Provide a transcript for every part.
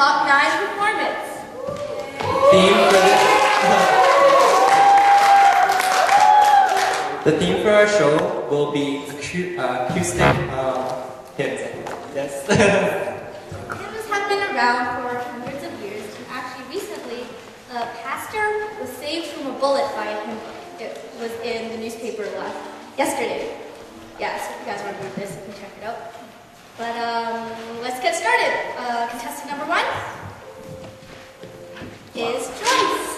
top 9 performance. The theme for our show will be acoustic hymns. Yes. Hymns have been around for hundreds of years, and actually recently, a pastor was saved from a bullet by a hymn. It was in the newspaper yesterday. Yeah, so if you guys want to read this, you can check it out. But let's get started. Contestant number 1 is Joyce.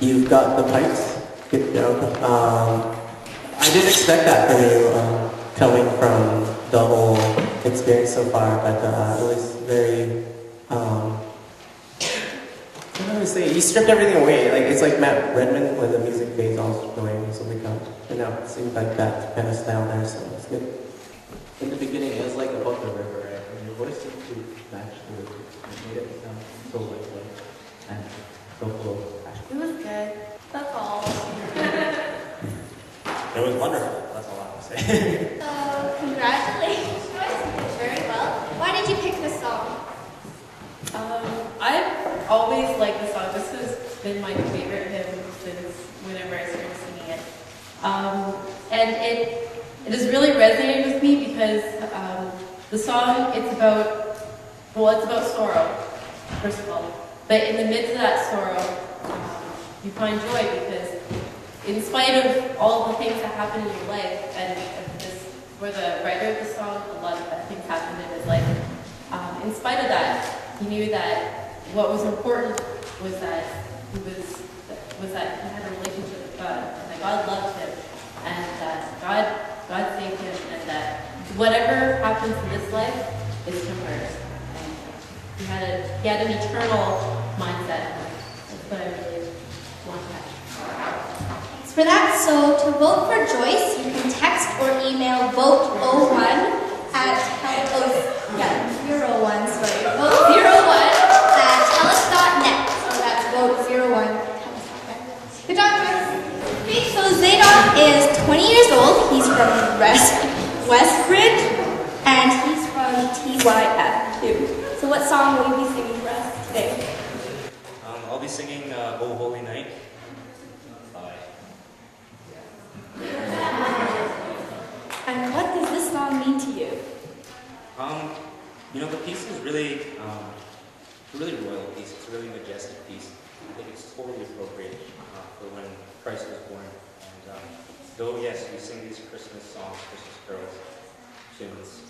You've got the pipes. Good job. I didn't expect that from you, coming from the whole experience so far, but it was very, what do I say? You stripped everything away. Like, it's like Matt Redman when the music fades off away and something comes. And now it seems like that kind of style there, so it's good. In the beginning, it was like about the river, right? And your voice seemed to match the river. It made it sound so light and so full of passion. It was good. That's all. It was wonderful. That's all I have to say. So, congratulations, Joyce. You did very well. Why did you pick this song? I've always liked the song. This has been my favorite hymn since whenever I started singing it. And it has really resonated with me because the song, it's about sorrow, first of all. But in the midst of that sorrow, you find joy because in spite of all the things that happen in your life, and this, for the writer of the song, a lot of bad things happened in his life. In spite of that, he knew that what was important was that he had a relationship with God, and that God loved him, and that God saved him, and that whatever happens in this life is temporary. And he had an eternal mindset. That's what I really want to have. Thanks for that. So to vote for Joyce, you can text or email vote01 at vote01 at telus.net. So that's vote01 at telus.net. Good job, Joyce. Okay, so Zadok is 20 years old. He's from Westridge, and he's from TYF too. So what song will you be singing for us today? I'll be singing "O Holy Night" by. And what does this song mean to you? The piece is really, a really royal piece. It's a really majestic piece. I think it's totally appropriate for when Christ was born. And though, yes, we sing these Christmas songs, Christmas carols, tunes,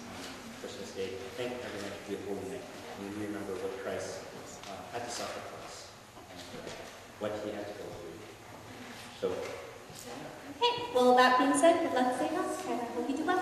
Christmas Day, I think every night should be a holy night. And we remember what Christ had to suffer for us. what he had to go through. So, Okay, well, that being said, good luck, Geoff, and I hope you do well.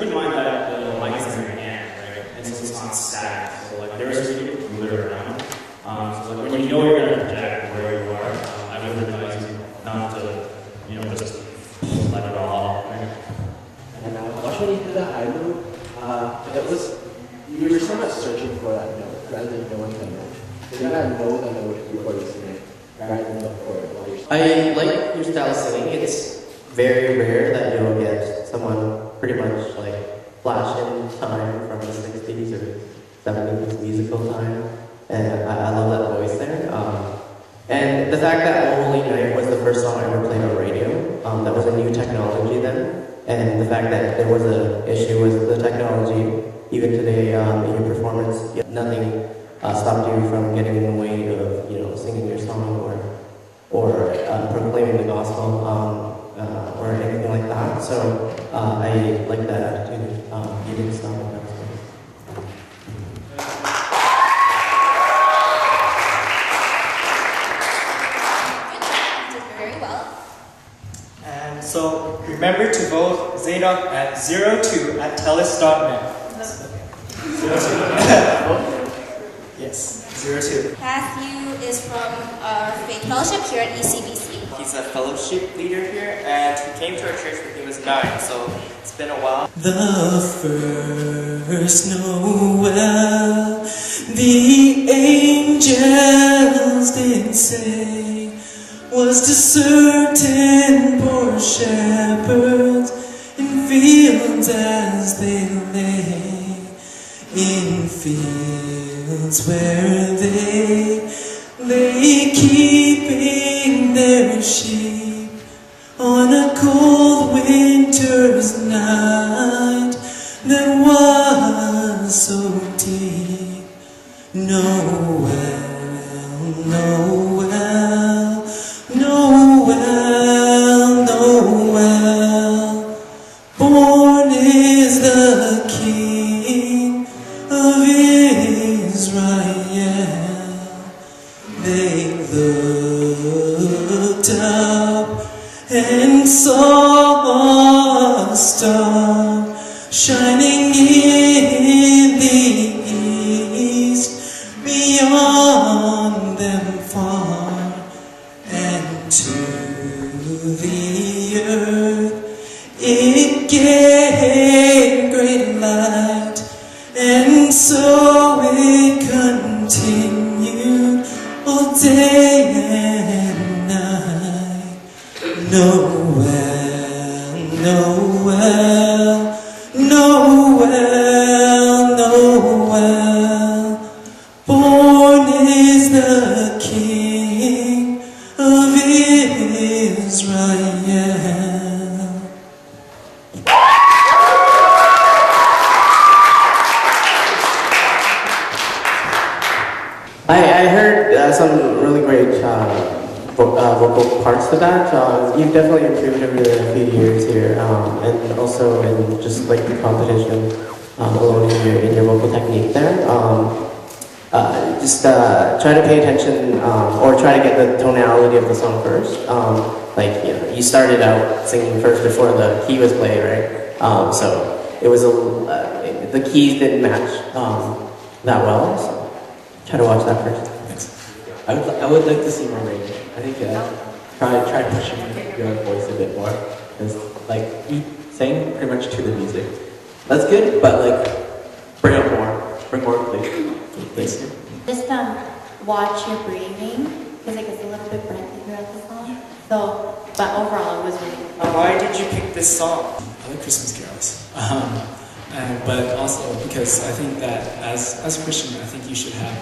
keep in mind that the mic's in your hand, right? And so it's not static. So like there's a way to move it around. So like when you know you're gonna project where you are, I would advise you not to, just let it all out. Right? And watching you do that, I know it was you were somewhat searching for that note rather than knowing the note. You gotta know the note before you sing it, rather than look for it while you're singing. I like your style of singing. It's very rare that you'll get someone pretty much like flash in time from the 60s or 70s musical time. And I love that voice there. And the fact that Holy Night was the first song I ever played on radio, that was a new technology then. And the fact that there was an issue with the technology, even today in your performance, nothing stopped you from getting in the way of singing your song or proclaiming the gospel or anything like that. So I like that attitude. You didn't stop at that. So remember to vote Zadok at 02@telus.net. 02. Yes, 02. Matthew is from our faith fellowship here at ECBC. He's a fellowship leader here, and he came to our church when he was 9, so it's been a while. The first Noel, the angels did say, was to certain poor shepherds in fields as they lay, in fields where they lay keeping their sheep on a cold winter's night that was so deep. Noel, Noel, Noel, Noel, born is the King of Israel. They looked up and saw a star shining in the east, beyond them far. To the earth it gave great light, and so it continued all day and night. Noel, Noel, Noel, Noel. Born is the King of Israel. I heard some really great vocal parts to that. You've definitely improved over the few years here, and also in just like the competition alone in your vocal technique there. Just try to pay attention or try to get the tonality of the song first. Like, you know, you started out singing first before the key was played, right? So it was the keys didn't match that well. So try to watch that first. Thanks. I would like to see more range. I think try pushing your voice a bit more, because like you sang pretty much to the music. That's good, but like bring more, please. Just watch your breathing, because it gets a little bit breathy throughout the song. So, but overall it was really good. Why did you pick this song? I like Christmas carols. But also because I think that as a Christian, I think you should have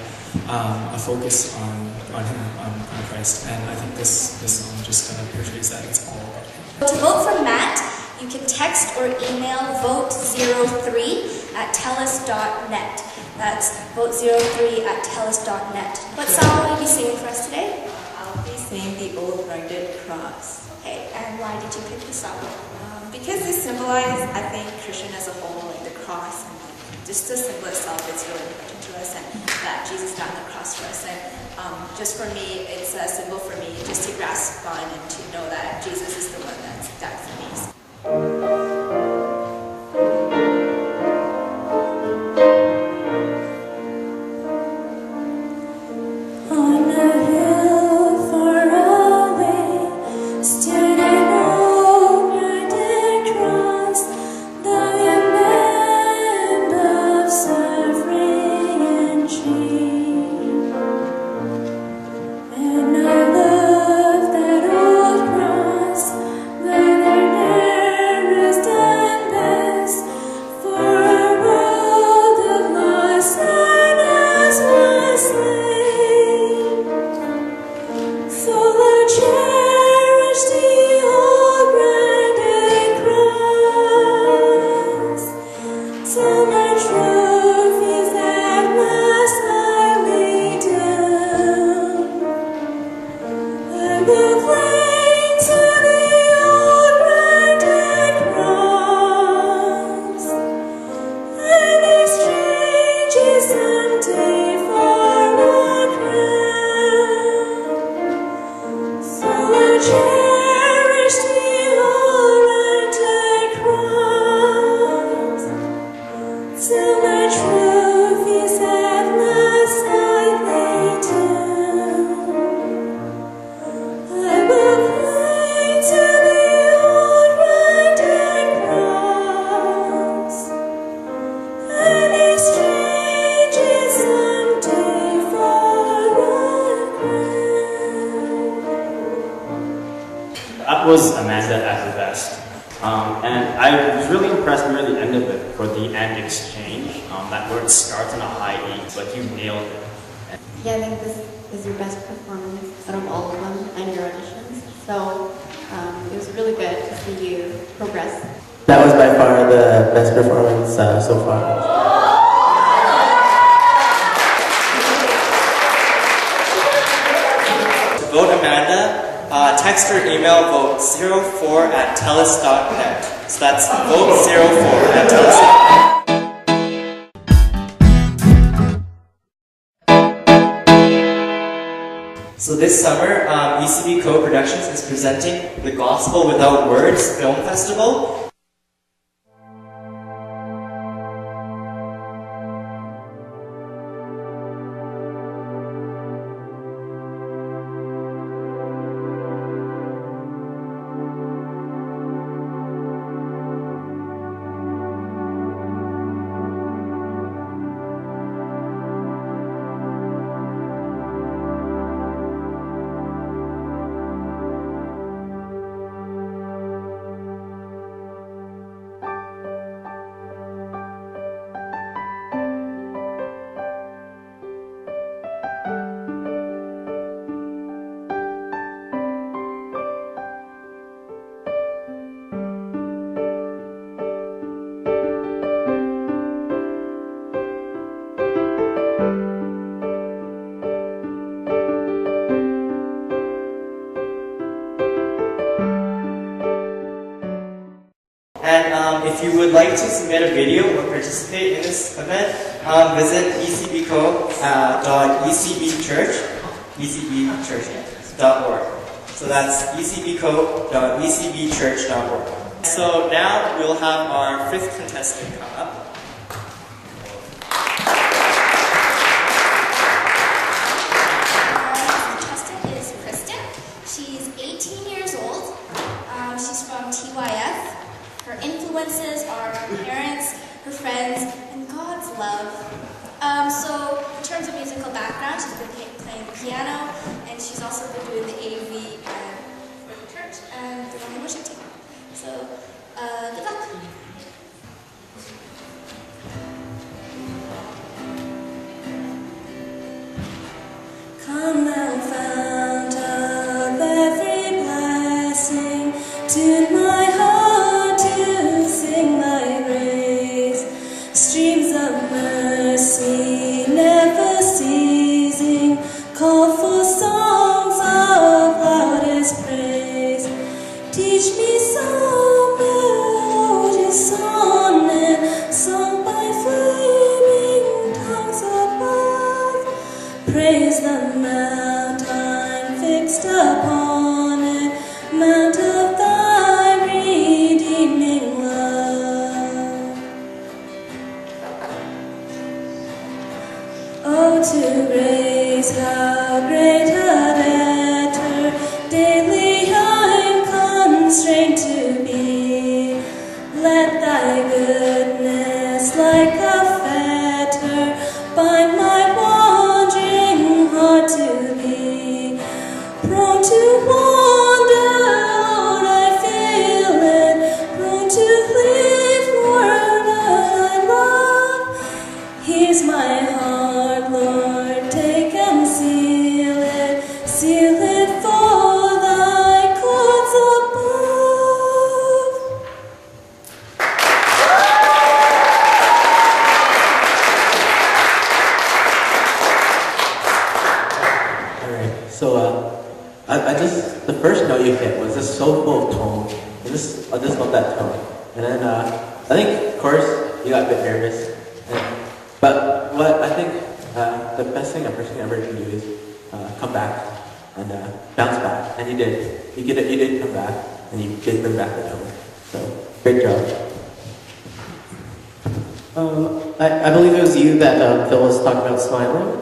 a focus on Him, on Christ, and I think this song just kind of portrays that. It's all about Him. To vote for Matt, you can text or email vote03@tellus.net. That's vote03@tellus.net. What song will you be singing for us today? I'll be singing the Old Rugged Cross. Okay, and why did you pick this song? Because they symbolize, I think, Christian as a whole, like the cross, and like, just the symbol itself is really important to us, and that Jesus died on the cross for us. And just for me, it's a symbol for me just to grasp on and to know that Jesus is the one that's died for me. On a hill far away stood an old rugged cross, the emblem of suffering and shame. And I love that old cross, whether nearest and best, for a world of lost sinners was slain. So I cherish the old rugged cross, till my trophies at last I lay down. I will cling to the old rugged cross, and exchange it someday for a crown. So I cherish the old rugged cross, till my trophies at last I lay down. I will cling to the old rugged cross, and exchange it someday for a crown. That was Amanda at her best. And I was really impressed near the end of it for the end exchange. That word starts on a high E, but you nailed it. Yeah, I think this is your best performance out of all of them and your auditions. So it was really good to see you progress. That was by far the best performance so far. To vote Amanda, text or email vote04@tellus.net. So that's vote04@tellus.net. So this summer, ECB Co-Productions is presenting the Gospel Without Words Film Festival. And if you would like to submit a video or participate in this event, visit ecbco.ecbchurch.org. So that's ecbco.ecbchurch.org. So now we'll have our 5th contestant come up. She's 18 years old. She's from TYF. Her influences are her parents, her friends, and God's love. So in terms of musical background, she's been playing the piano, and she's also been doing the AV for the church and the Roman worship team. So good luck. Come thou fount of every blessing, tune my heart to sing thy praise. Streams of mercy never ceasing, call for songs of loudest praise. Teach me some melodious sonnet, sung by flaming tongues above. Praise the mount I'm fixed upon it, mount of thy redeeming love. Oh, to grace, how great a debtor daily I'm constrained to be. Let thy goodness like a fetter bind my wandering heart to thee. Prone to wander, Lord, I feel it, prone to leave Lord, I love. Here's my heart, Lord, take and seal it for thy courts above. Alright, so I just, the first note you hit was just so full of tone. I just love that tone. And then I think, of course, you got a bit nervous. But what I think the best thing a person ever can do is come back and bounce back. And you did. You did come back, and you did bring back the tone. So, great job. I believe it was you that Phil was talking about smiling.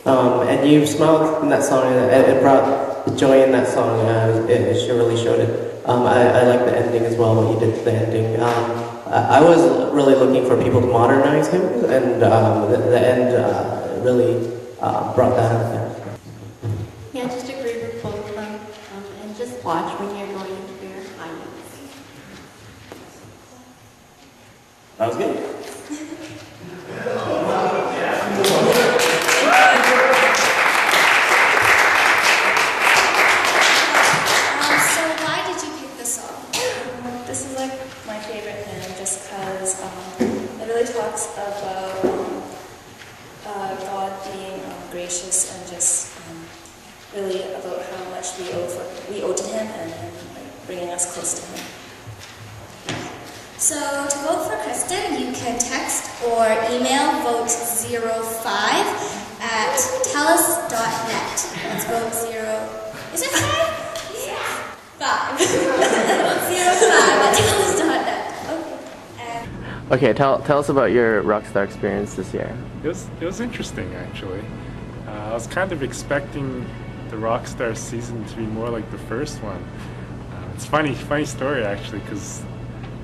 And you smiled in that song, and it brought joy in that song. It really showed it. I like the ending as well, what you did to the ending. I was really looking for people to modernize him, and the end really brought that out there. Yeah, just agree with both of them. And just watch when you're going into your high notes. That was good. So why did you pick this song? This is like my favorite hymn just because it really talks about God being gracious and just really about how much we owe to Him and Him like, bringing us close to Him. So to vote for Kristen, you can text or email vote05@tellus.net. Let's vote 0. Is it 5? 5. Vote 05@tellus.net. Okay. Okay, tell us about your Rockstar experience this year. It was interesting, actually. I was kind of expecting the Rockstar season to be more like the first one. It's funny story, actually, because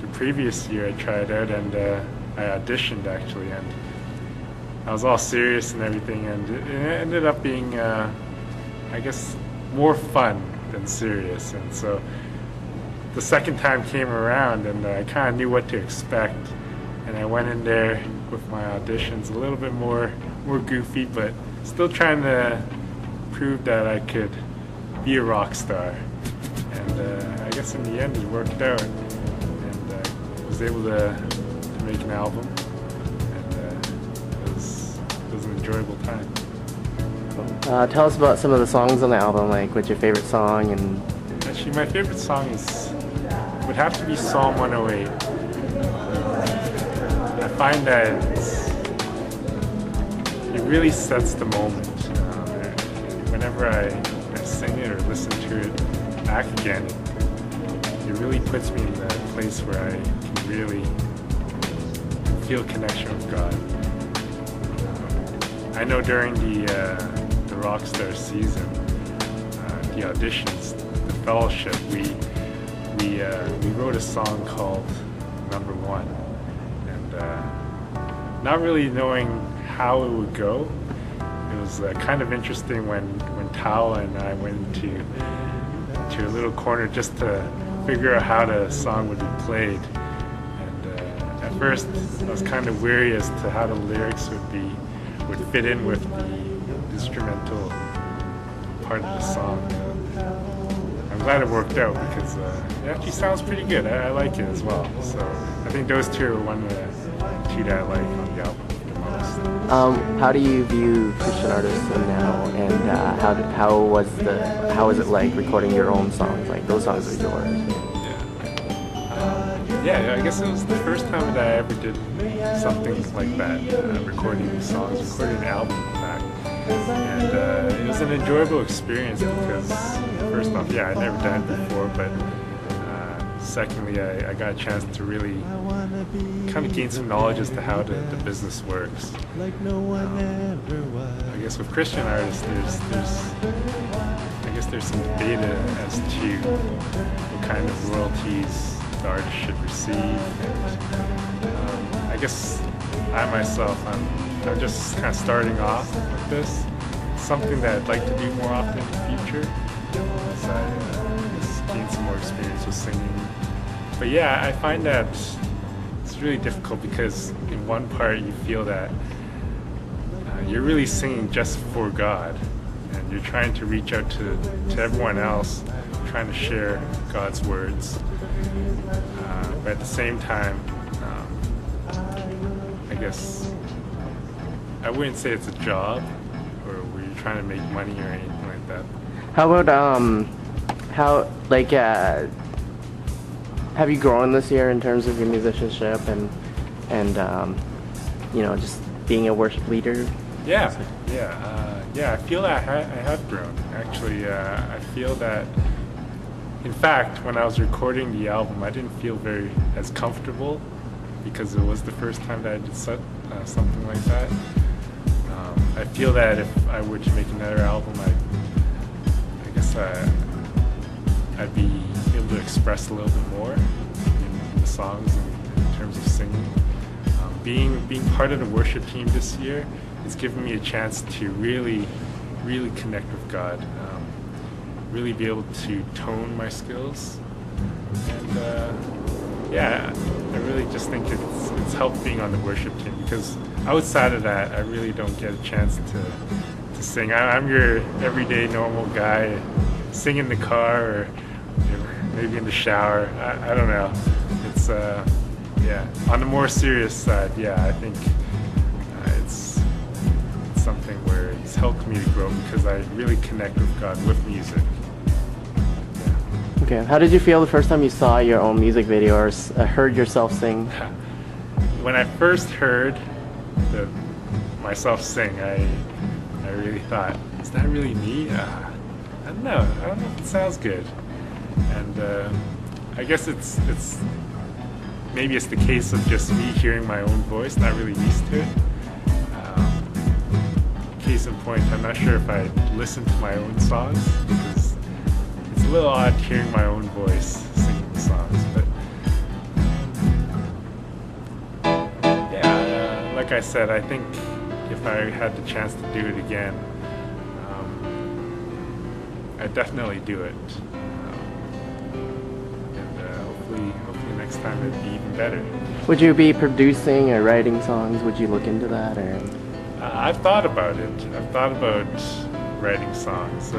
the previous year I tried out and I auditioned, actually, and I was all serious and everything, and it ended up being, I guess, more fun than serious. And so the second time came around, and I kind of knew what to expect. And I went in there with my auditions a little bit more goofy, but still trying to prove that I could be a rock star. And I guess in the end it worked out, and I was able to make an album, and it was an enjoyable time. Tell us about some of the songs on the album, like what's your favorite song? And actually, my favorite song would have to be Psalm 108. find that it really sets the moment. Whenever I sing it or listen to it back again, it really puts me in that place where I can really feel connection with God. I know during the Rockstar season, the auditions, the fellowship, we wrote a song called Number One, and not really knowing how it would go, it was kind of interesting when Tao and I went into a little corner just to figure out how the song would be played. And at first, I was kind of weary as to how the lyrics would fit in with the instrumental part of the song. I'm glad it worked out because it actually sounds pretty good. I like it as well. So I think those two are one of the two that I like on the album the most. How do you view Christian artists now, and how was it like recording your own songs? Like those songs are yours. Yeah, I guess it was the first time that I ever did something like that, recording an album in fact. And it was an enjoyable experience because, first off, yeah, I'd never done it before, but secondly, I got a chance to really kind of gain some knowledge as to how the business works. I guess with Christian artists, there's some data as to what kind of royalties the artist should receive. And, I guess I myself, I'm just kind of starting off with this. Something that I'd like to do more often in the future as I just gain some more experience with singing. But yeah, I find that it's really difficult because in one part you feel that you're really singing just for God, and you're trying to reach out to everyone else, trying to share God's words. But at the same time, I guess I wouldn't say it's a job or where you're trying to make money or anything like that. How about have you grown this year in terms of your musicianship and just being a worship leader? Yeah. I feel that I have grown. Actually, I feel that. In fact, when I was recording the album, I didn't feel as comfortable because it was the first time that I did something like that. I feel that if I were to make another album, I guess I'd be able to express a little bit more in the songs and in terms of singing. Being part of the worship team this year has given me a chance to really connect with God. Really be able to tone my skills, and I really just think it's helped being on the worship team because outside of that, I really don't get a chance to sing. I'm your everyday normal guy, sing in the car or maybe in the shower. I don't know. It's on the more serious side. Yeah, I think it's something where it's helped me to grow because I really connect with God with music. Okay, how did you feel the first time you saw your own music video or heard yourself sing? When I first heard myself sing, I really thought, is that really me? I don't know if it sounds good. And I guess it's maybe it's the case of just me hearing my own voice, not really used to it. Case in point, I'm not sure if I listen to my own songs because it's a little odd hearing my own voice singing the songs, but like I said, I think if I had the chance to do it again, I'd definitely do it. Hopefully next time it'd be even better. Would you be producing or writing songs? Would you look into that, or? I've thought about it. I've thought about writing songs.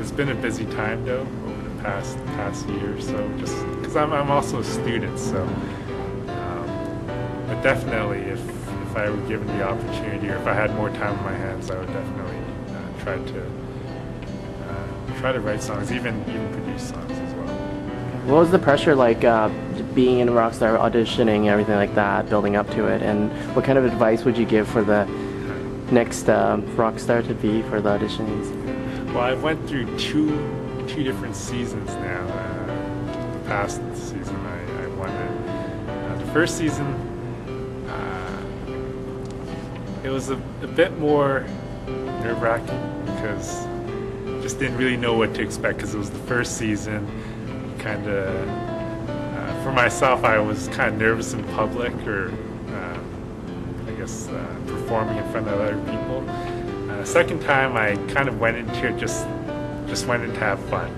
It's been a busy time though over the past year or so, just because I'm also a student. So, but definitely, if I were given the opportunity, or if I had more time on my hands, I would definitely try to write songs, even produce songs as well. What was the pressure like being in Rockstar, auditioning, and everything like that, building up to it? And what kind of advice would you give for the next Rockstar to be for the auditions? Well, I went through two different seasons now. The past season I won it. The first season, it was a bit more nerve-wracking because I just didn't really know what to expect because it was the first season. Kind of, for myself, I was kind of nervous in public, or I guess performing in front of other people. Second time, I kind of went into it just went in to have fun.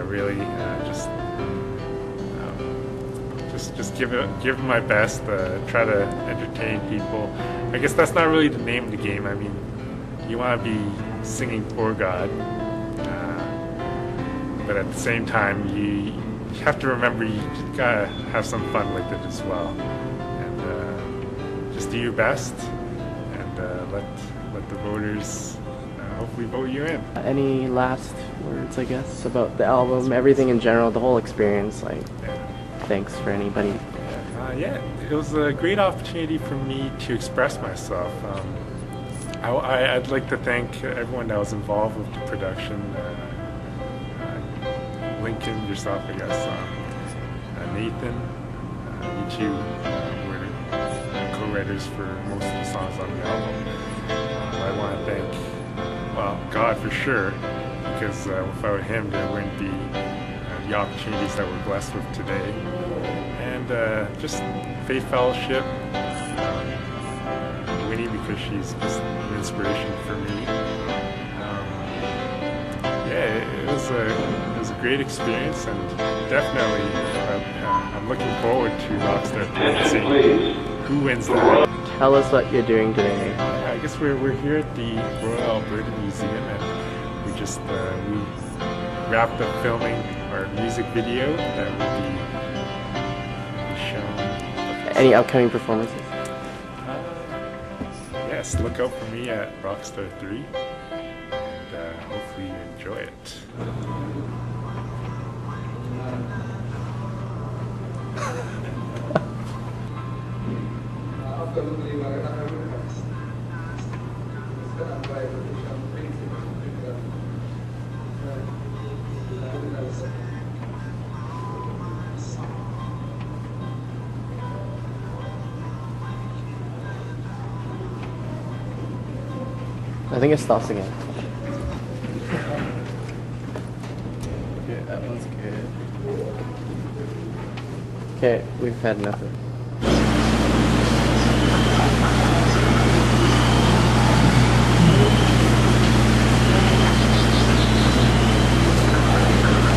Really, just give it my best. Try to entertain people. I guess that's not really the name of the game. I mean, you want to be singing for God. But at the same time, you have to remember you gotta have some fun with it as well, and just do your best, and let the voters hopefully vote you in. Any last words, I guess, about the album, everything in general, the whole experience? Like, thanks for anybody. Yeah, it was a great opportunity for me to express myself. I'd like to thank everyone that was involved with the production. Lincoln, yourself, I guess, Nathan, you two were co-writers for most of the songs on the album. I want to thank, well, God for sure, because without him there wouldn't be the opportunities that we're blessed with today. And just Faith Fellowship, Winnie, because she's just an inspiration for me. Yeah, it was a great experience, and definitely I'm looking forward to Rockstar 3 and seeing who wins that. Tell us what you're doing today. I guess we're here at the Royal Alberta Museum, and we just we wrapped up filming our music video that will be shown. Any upcoming performances? Yes, look out for me at Rockstar 3. Hopefully you enjoy it. I think it stops again. Yeah, that one's good. Okay, we've had enough of it.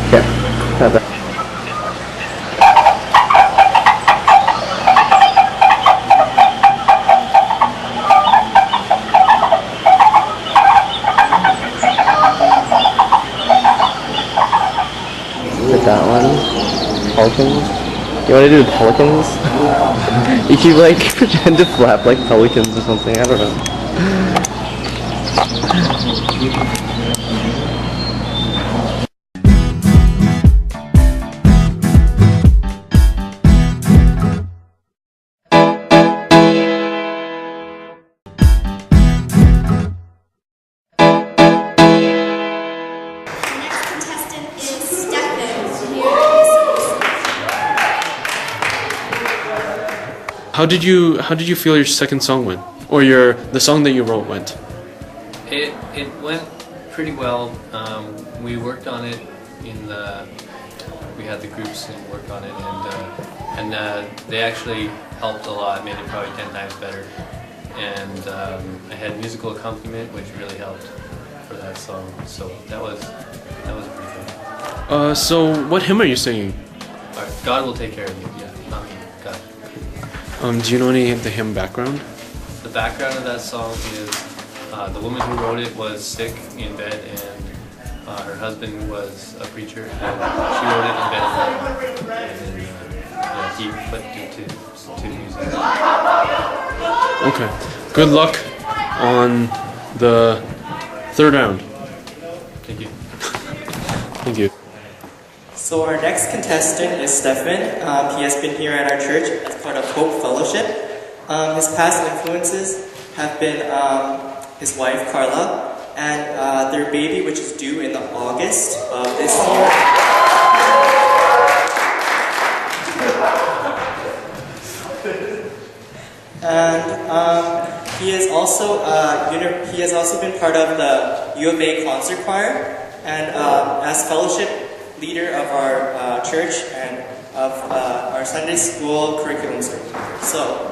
Okay, had that. That one. Pelicans. You want to do the pelicans? You keep like pretend to flap like pelicans or something. I don't know. How did you feel your second song went, or the song that you wrote went? It went pretty well. We worked on it we had the groups and worked on it, and they actually helped a lot, made it probably 10 times better. And I had musical accompaniment, which really helped for that song. So that was pretty good. So what hymn are you singing? God Will Take Care of You. Yeah, not me. God. Do you know any of the hymn background? The background of that song is the woman who wrote it was sick in bed, and her husband was a preacher, and she wrote it in bed, and he put it to music. Okay. Good luck on the third round. Thank you. Thank you. So our next contestant is Stefan. He has been here at our church as part of Hope Fellowship. His past influences have been his wife Carla and their baby, which is due in August of this year. And he has also been part of the U of A concert choir, and as fellowship leader of our church and of our Sunday school curriculum circle. So,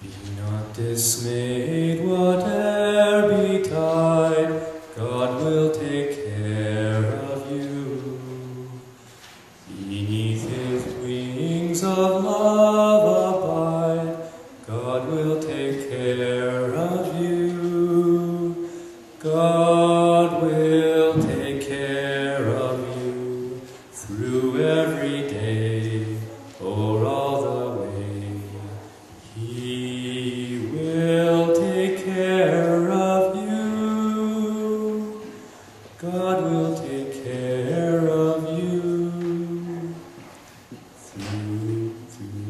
be not dismayed, whate'er betide, God will take care of you. Beneath His wings of love abide, God will take care of you. God will take care of you through every day, o'er all the way. He will take care of you. God will take care of you. Through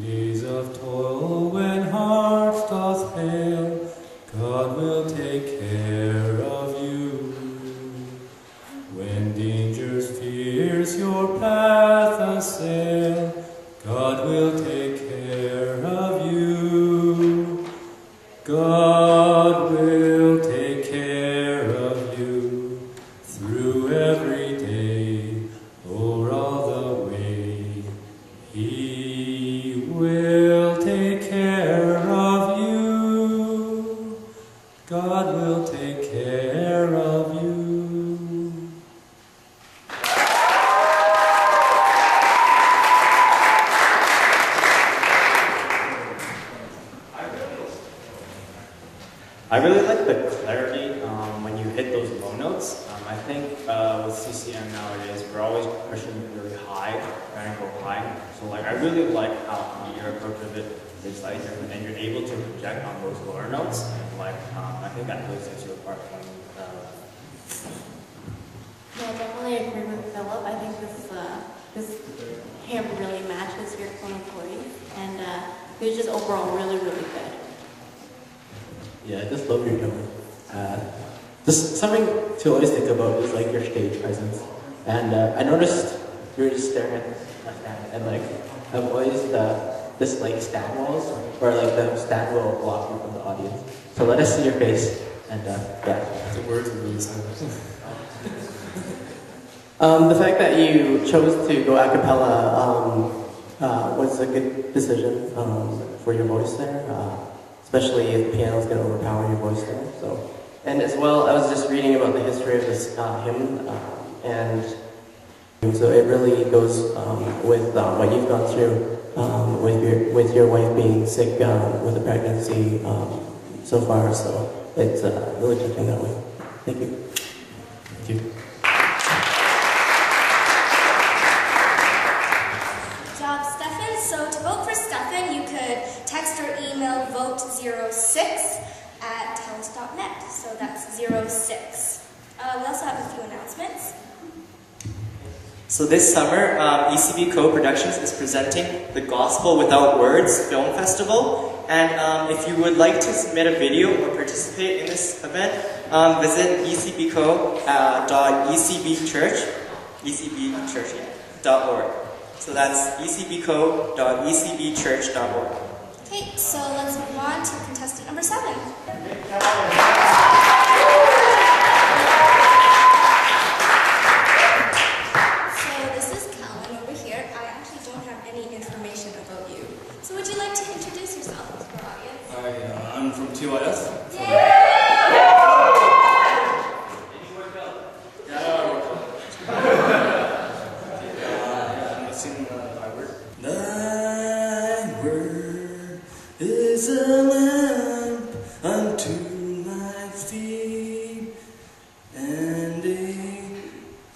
days of toil when hearts doth fail, God will take care of you. When dangers, fears your path assail, God will take care of you. God will take care of you through every day, o'er all the way. He will take care of you. God will take care of you. I really like the clarity when you hit those low notes. I think with CCM nowadays, we're always pushing really high, trying to go high. So like, I really like how your approach of it is like, and you're able to project on those lower notes. And like, I think that really sets you apart from. Yeah, I definitely agree with Philip. I think this hymn really matches your tone of voice, and it was just overall really, really good. Yeah, I just love your tone. Just something to always think about is like your stage presence. And I noticed you were just staring at the stand, and like I've always disliked stand walls, where like the stand will block you from the audience. So let us see your face, and yeah. The words are really silent. The fact that you chose to go a cappella was a good decision for your voice there. Especially if the piano is going to overpower your voice there. So, and as well, I was just reading about the history of this hymn, and so it really goes with what you've gone through with your wife being sick with a pregnancy so far. So it's really touching that way. Thank you. Thank you. So to vote for Stefan, you could text or email vote06@telus.net. So that's 06. We also have a few announcements. So this summer, ECB Co-Productions is presenting the Gospel Without Words Film Festival. And if you would like to submit a video or participate in this event, visit ecbco.ecbchurch.org. So that's ecbco.ecbchurch.org. Okay, so let's move on to contestant number 7. So this is Calvin over here. I actually don't have any information about you. So would you like to introduce yourself to our audience? I'm from TYS. Thy word is a lamp unto my feet, and a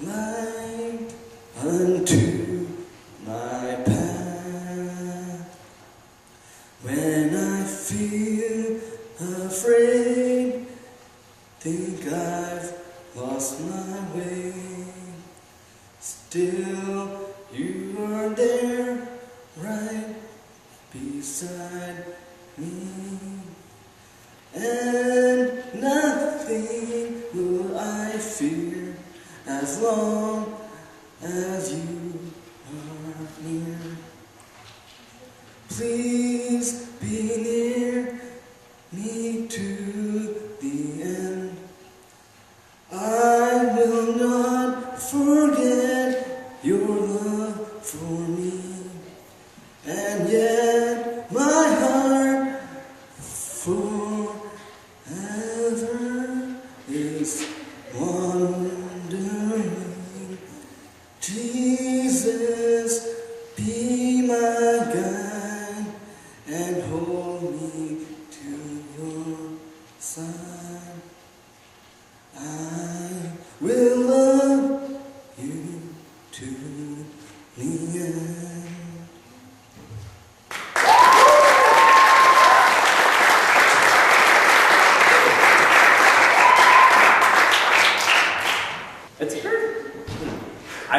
light unto my path. When I feel afraid, think I've lost my way, Still, you are there, right beside me. And nothing will I fear as long as you are near. Please be near me to the end. I will not forget your love for me. And yet my heart forever is wandering. Jesus, be my guide and hold me to your side. I will love you to the end. It's good. I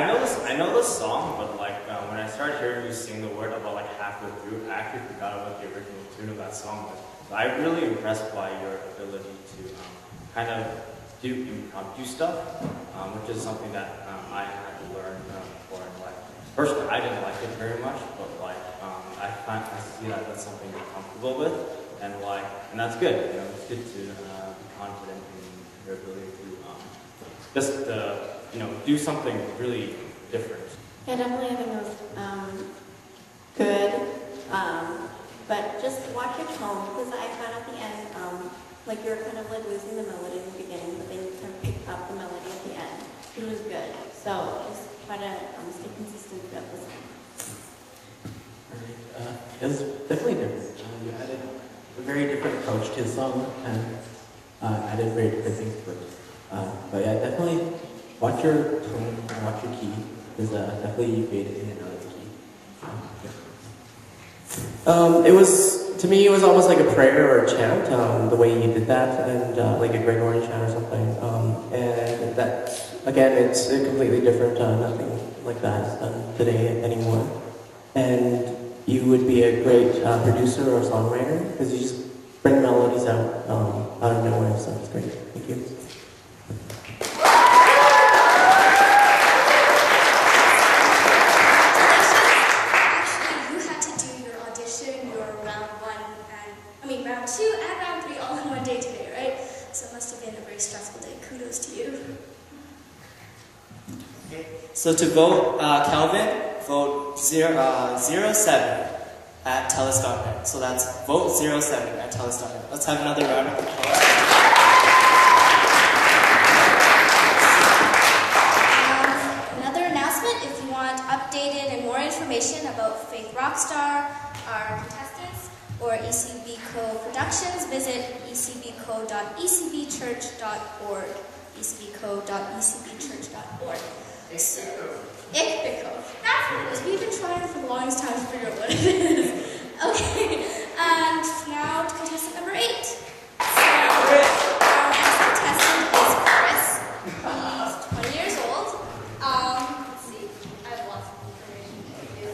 know this song, but like when I started hearing you sing the word about like halfway through, I actually forgot what the original tune of that song was. So I'm really impressed by your ability to kind of do impromptu stuff, which is something that I had to learn before in life. Personally, I didn't like it very much, but like I see that that's something you're comfortable with, and that's good. You know, it's good to be confident in your ability to just do something really different. Yeah, definitely I think it was good, but just watch your tone, because I found at the end, like you're kind of like losing the melody in the beginning, but then you kind of pick up the melody at the end. It was good, so just try to stay consistent throughout the song. It was definitely different. You added a very different approach to the song and added very different things to it. But yeah, definitely watch your tone and watch your key, because definitely you fade in and out of the key. To me, it was almost like a prayer or a chant, the way you did that, and like a Gregorian chant or something. And that, again, it's completely different. Nothing like that is done today anymore. And you would be a great producer or songwriter, because you just bring melodies out of nowhere, so it's great. Thank you. Round 2 and round 3 all in one day today, right? So it must have been a very stressful day. Kudos to you. Okay. So to vote Calvin, vote 07 at TELUS.net. So that's vote 07 at TELUS.net. Let's have another round of applause. Another announcement, if you want updated and more information about Faith Rockstar, our contestants, or ECBCO Productions, visit ecbco.ecbchurch.org. ecbco.ecbchurch.org. YEGventures.ca. That's what it is. We've been trying for the longest time to figure out what it is. Okay, and now to contestant number 8. So, our next contestant is Chris. He's 20 years old. Let's see. I have lots of information to give you.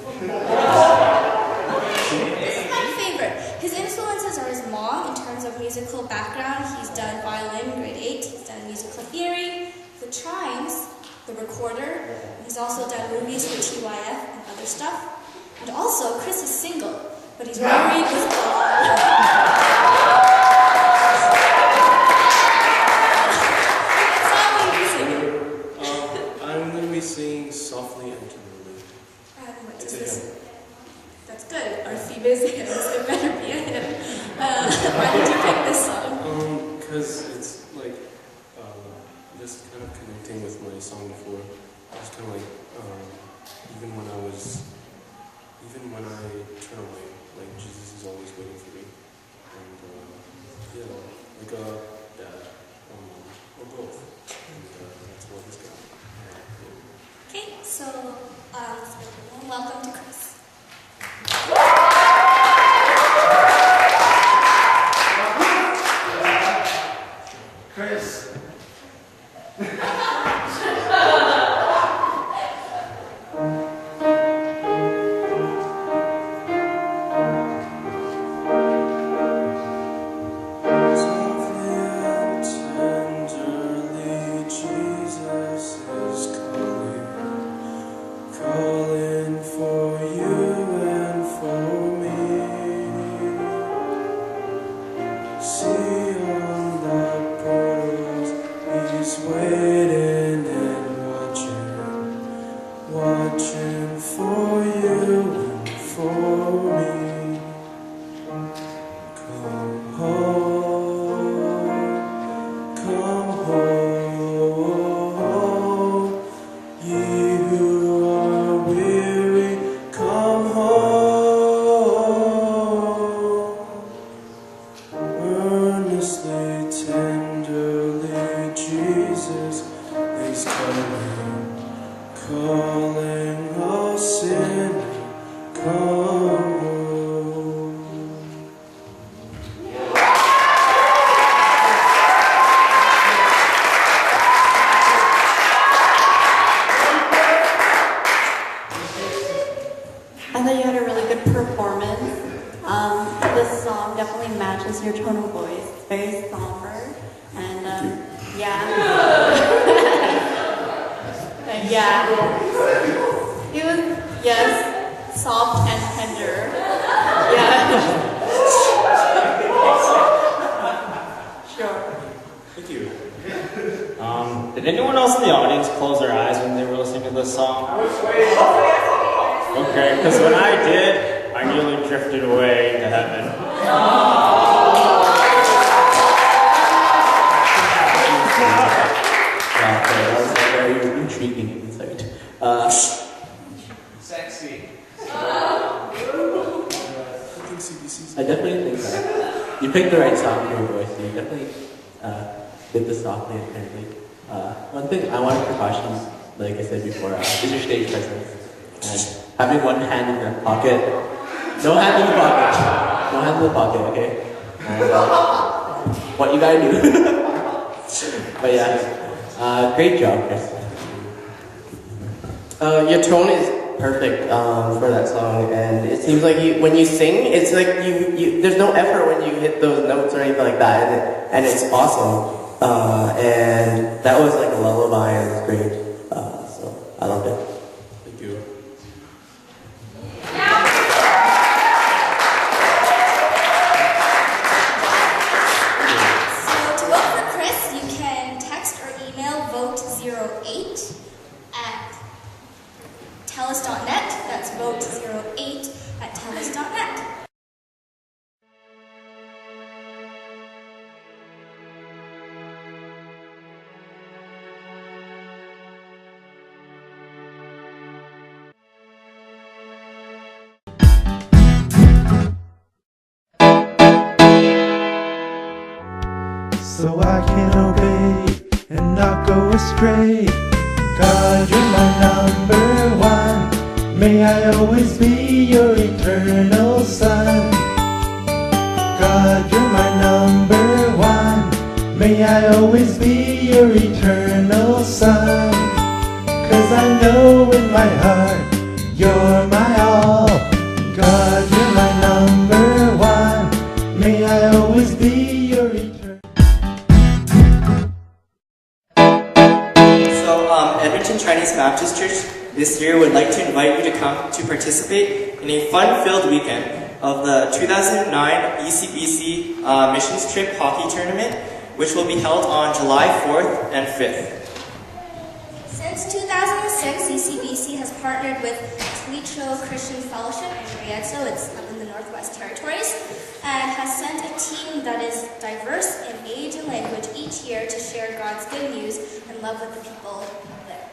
His influences are his mom in terms of musical background. He's done violin, grade 8. He's done musical theory, the chimes, the recorder. He's also done movies for TYF and other stuff. And also, Chris is single, but he's married with I'm going to be singing softly and tenderly. What is this? That's good. Our theme is him, so it better be a him. Why did you pick this song? Because it's like just kind of connecting with my song before. It's kind of like even when I turn away, like Jesus is always waiting for me, and yeah, like a dad or mom or both, and that's what he's got. Okay, so welcome to Chris. Chris. see on the portals, he's waiting and watching for you and for me. Come home, ye who are weary, come home. Earnestly, tenderly, Jesus is coming, calling all sinner, come home. I thought you had a really good performance. This song definitely matches your tone of voice. It's very somber, and yeah. And yeah. It was, yes, soft and tender. Yeah. Sure. Thank you. Did anyone else in the audience close their eyes when they were listening to this song? Okay, because when I did, I nearly drifted away to heaven. Okay, that was a very intriguing insight. Sexy. I definitely think that you picked the right song for your voice. You definitely did this softly and tenderly. One thing I want to precaution, like I said before, is your stage presence. And having one hand in your pocket. No hand in the pocket. No hand in the pocket, okay? And what you gotta do. But yeah, great job, Chris. Your tone is perfect for that song, and it seems like when you sing, it's like you there's no effort when you hit those notes or anything like that, and it's awesome. And that was like a lullaby, and it was great. So I loved it. Thank you. So to vote for Chris, you can text or email vote08 at tellus.net. That's vote08 at tellus.net. So I can obey and not go astray. God, you're my number one. May I always be your eternal son. God, you're my number one. May I always be your eternal son. 'Cause I know in my heart you're my all. God, you're my number one. May I always be your eternal. Edmonton Chinese Baptist Church this year would like to invite you to come to participate in a fun-filled weekend of the 2009 ECBC Missions Trip Hockey Tournament, which will be held on July 4th and 5th. Since 2006, ECBC has partnered with Twitro Christian Fellowship in Rietso, it's up in the Northwest Territories, and has sent a team that is diverse in age and language each year to share God's good news and love with the people there.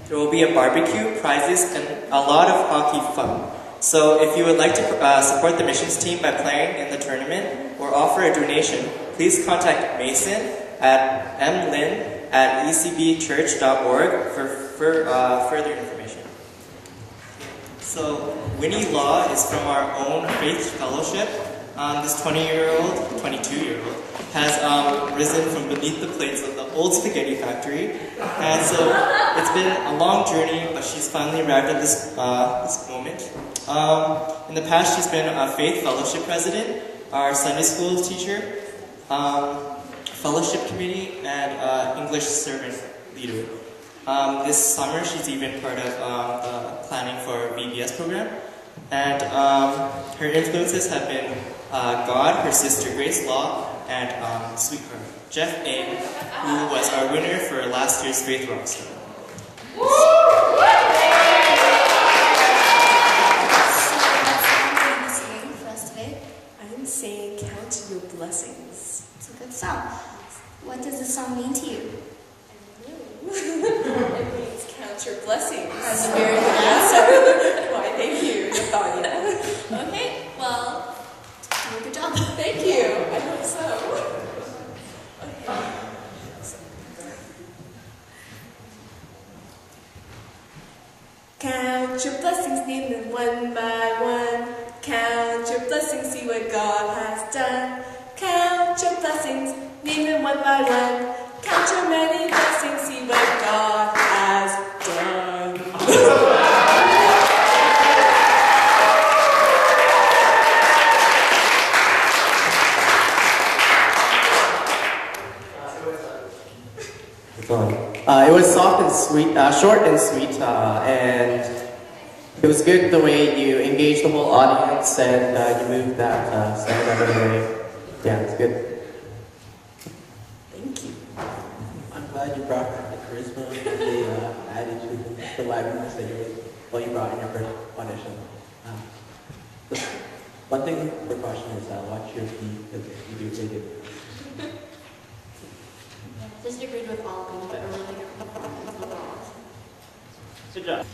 There will be a barbecue, prizes, and a lot of hockey fun. So if you would like to support the missions team by playing in the tournament or offer a donation, please contact Mason at mlin@ecbchurch.org for further information. So Winnie Law is from our own Faith Fellowship. This 20-year-old, 22-year-old, has risen from beneath the plates of the old spaghetti factory. And so it's been a long journey, but she's finally arrived at this moment. In the past, she's been a Faith Fellowship president, our Sunday school teacher, fellowship committee, and English servant leader. This summer, she's even part of the planning for VBS program. And her influences have been God, her sister Grace Law, and sweetheart Geoff A, who was our winner for last year's Faith Rockstar. I'm saying count your blessings. It's a good song. What does this song mean to you? It means count your blessings. That's a very good answer. Why, thank you, Nathania. Okay, well, do a good job. Thank you. I hope so. Okay. Count your blessings, name them one by one. Count your blessings, see what God has done. Count your blessings, name them one by one. Count your many blessings, see what God has done. It was soft and sweet, short and sweet, and it was good the way you engaged the whole audience and you moved that sound out of the way. Yeah, it's good. Thank you. I'm glad you brought the charisma and the attitude, the liveliness that you brought in your first audition. One thing for caution is watch your feet because you do really good. Disagreed with all of them, but a really good performance overall. Good job.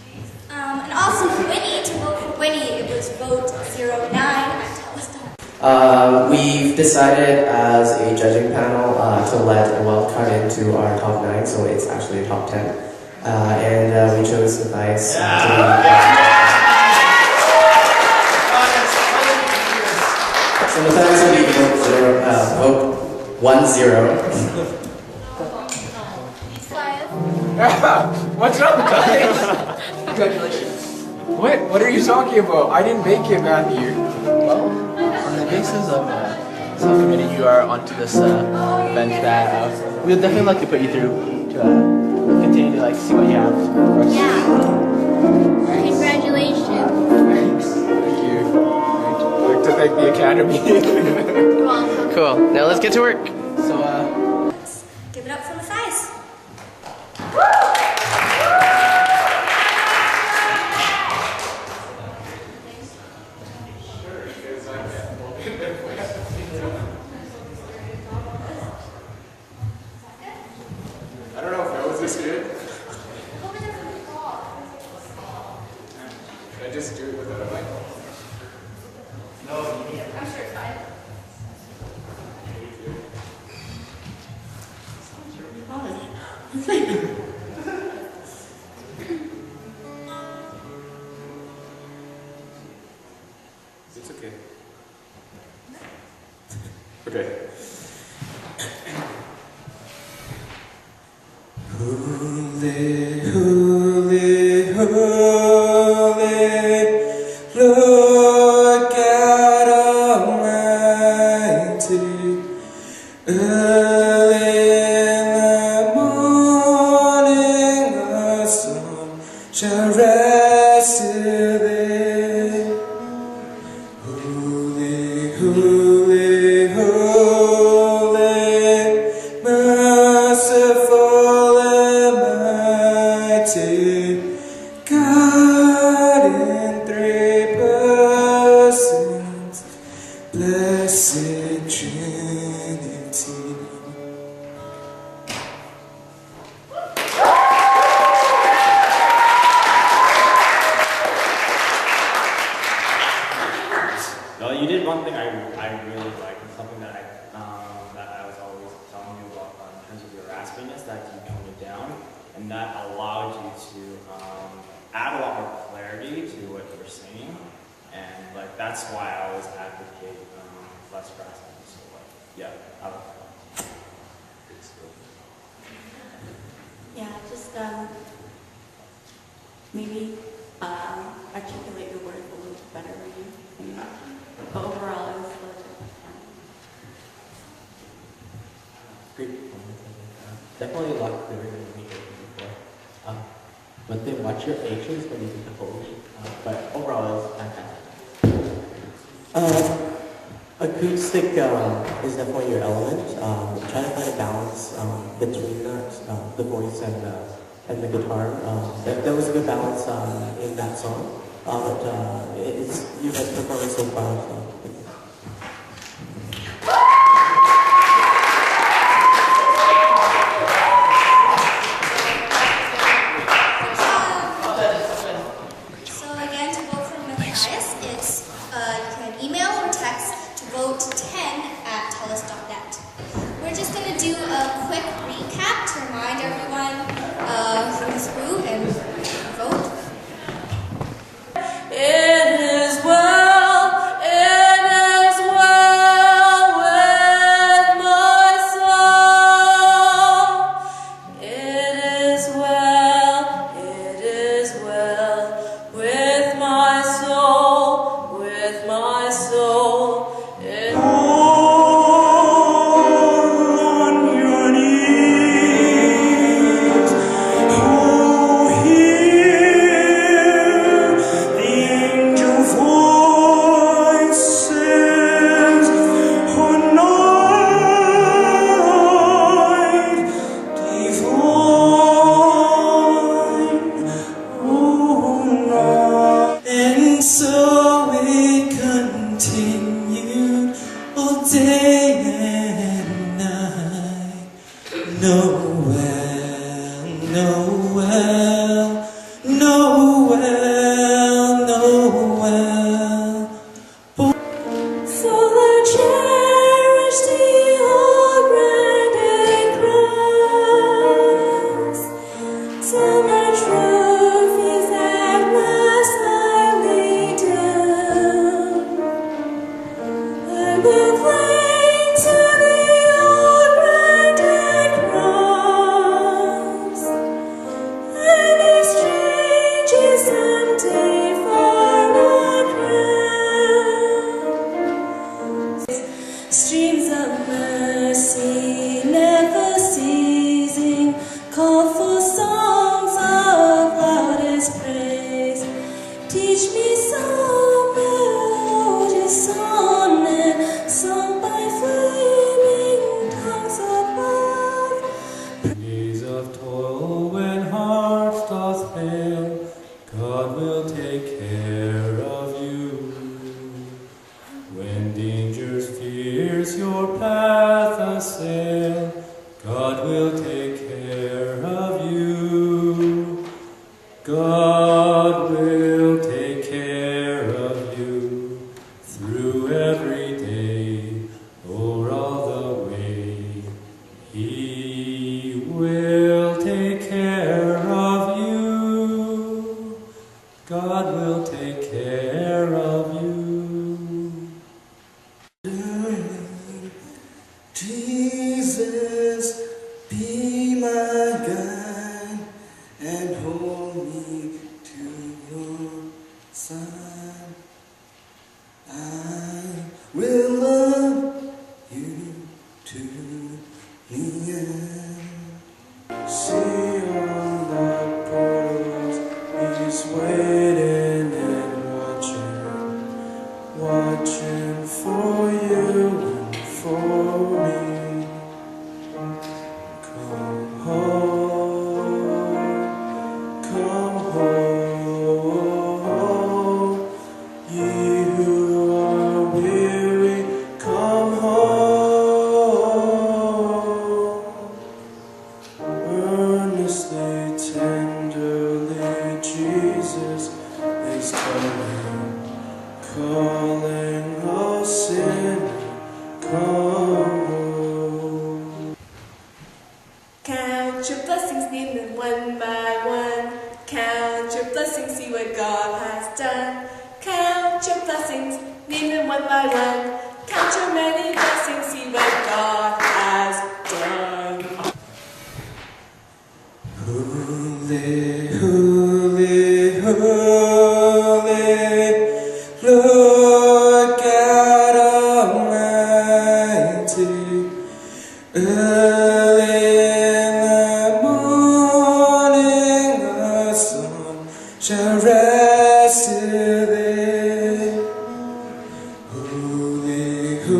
And also, Winnie, to vote for Winnie, it was vote 09 at Telestar. We've decided as a judging panel to let a wild card into our top 9, so it's actually a top 10. And we chose Matthias to So Matthias will be vote 1-0. What's up, guys? Congratulations. What are you talking about? I didn't make it, Matthew. Well, on the basis of how committed you are onto this event, that we'd definitely like to put you through to continue to see what you have for us. Yeah. Congratulations. Thanks. Thank you. I'd like to thank the Academy. You're welcome. Cool. Now let's get to work. So, Let's give it up for Matthias. I don't know if that was this good. Should I just do it without a mic? No. I'm sure it's fine. It's okay. Okay. Holy, holy, holy, Lord God Almighty. Early in the morning, the sun shall rise to thee. Holy, holy, holy, merciful and mighty, God in 3 persons, blessed Trinity. No, you did one thing I really like, and something that I was always telling you about in terms of your raspiness, that you toned it down, and that allowed you to add a lot more clarity to what you were saying, and that's why I always advocate less raspiness. So yeah, I like that. Yeah, just maybe articulate your words a little bit better, maybe. But overall, it was legit. Great performance. Definitely a lot clearer than we did before. But then watch your H's when you do the whole. But overall, it was fantastic. Acoustic is definitely your element. Try to find a balance between that, the voice and the guitar. There was a good balance in that song, but it's you guys performing so far. So. So again, to vote for Matthias, it's you can email or text to vote 10@tellus.net. We're just going to do a quick recap to remind everyone who's who and vote. It is well with my soul. It is well with my soul, with my soul. On your knees, oh, hear the angel voices, oh, night divine, oh, night. And so it continued all day and night. Noel, Noel, Noel, Noel. So I cherish the old branded cross. Till my trophies at last I lay down. I will cling to the old branded cross. And exchange is empty for a crown. Streams of mercy never ceasing, call for songs of loudest praise. Teach me some melodious sonnet sung by flaming tongues above. Days of toil when hearts doth fail, God will take care of you. When dangers, fears your path assail, God will take care of you. God will take care of you through every day, o'er all the way. He will take care of you. God will take care of you. Jesus, be my guide and hold me to your side. I will love you to the end. See all the portals, he's waiting and watching for you and for me. Come home, ye who are weary, come home. Earnestly, tenderly, Jesus is calling us in, come home. Count your blessings, name them one by one. Count your blessings, see what God has done. Count your blessings, name them one by one. Count your many blessings, see what God has done. Holy, holy, holy, Lord God Almighty. Early in the morning, the sun shall rise to thee. Holy, holy.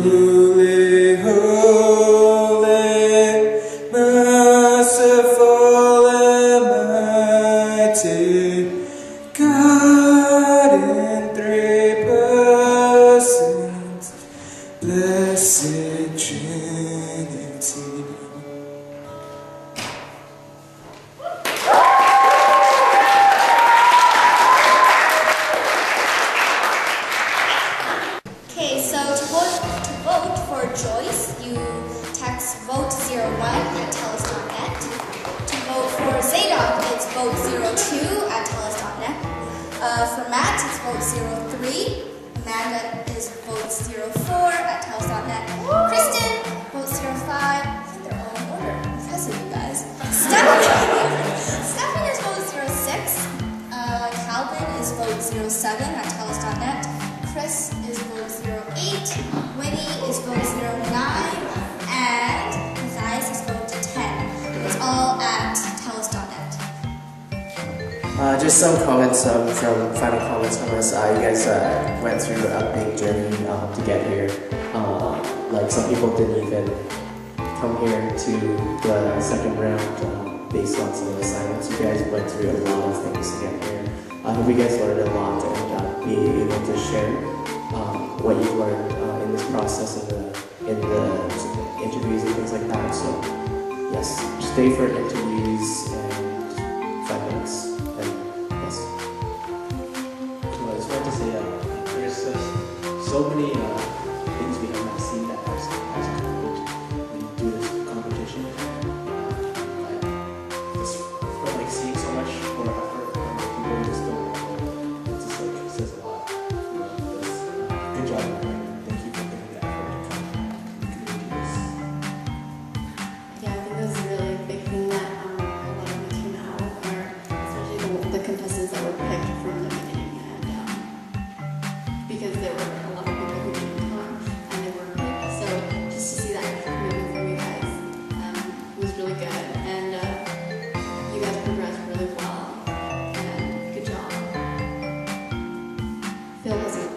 at TELUS.net. To vote for Zadok, it's vote 02 at TELUS.net. For Matt, it's vote 03. Amanda is vote 04 at TELUS.net. Kristen, vote 05. I think they're all in order. Impressive, you guys. Stefan is vote 06. Calvin is vote 07 at TELUS.net. Chris is vote 08. Winnie is vote 09. And Matthias is vote 10. It's all at TELUS.net. Just some comments from final comments from us. You guys went through a big journey to get here. Like some people didn't even come here to the second round based on some of the assignments. You guys went through a lot of things to get here. I hope you guys learned a lot and be able to share what you've learned in this process in the interviews and things like that. So yes, stay for interviews and 5 minutes. And yes. So I just want to say there's so many things we have not seen that as a coach when you do this competition. Just from like seeing so much more effort from people who just don't know. It's just like it says a lot. Good job, everyone. Thank you for putting that effort to come and contribute this. Yeah, I think that's a really big thing that a lot of them came out of, or especially the contestants that were picked from the beginning, and because there were a lot of people who didn't come and they were picked, so just to see that commitment from you guys was really good, and you guys progressed really well, and good job. Phil wasn't.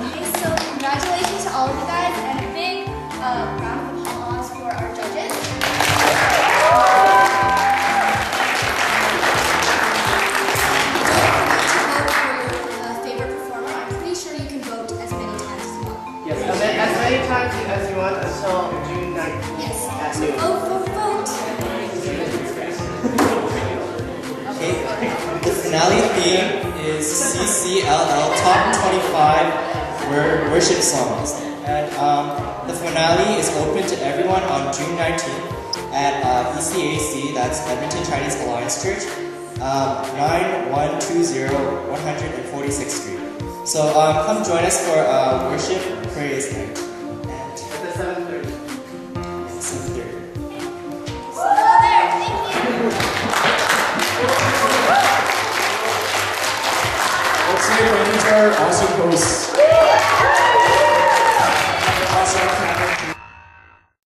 Okay, so congratulations to all of you guys, and a big round of applause for our judges. Favorite performer. I'm pretty sure you can vote as many times as you want. Yes, as many times as you want until June 19th. Yes. At So noon. vote. Okay, the finale theme is CCLL Top 25 Worship Songs. And the finale is open to everyone on June 19th at ECAC, that's Edmonton Chinese Alliance Church, 9120 146th Street. So come join us for worship praise night. And At the 7:30. 7:30. So there, thank you. Let's see if our also posts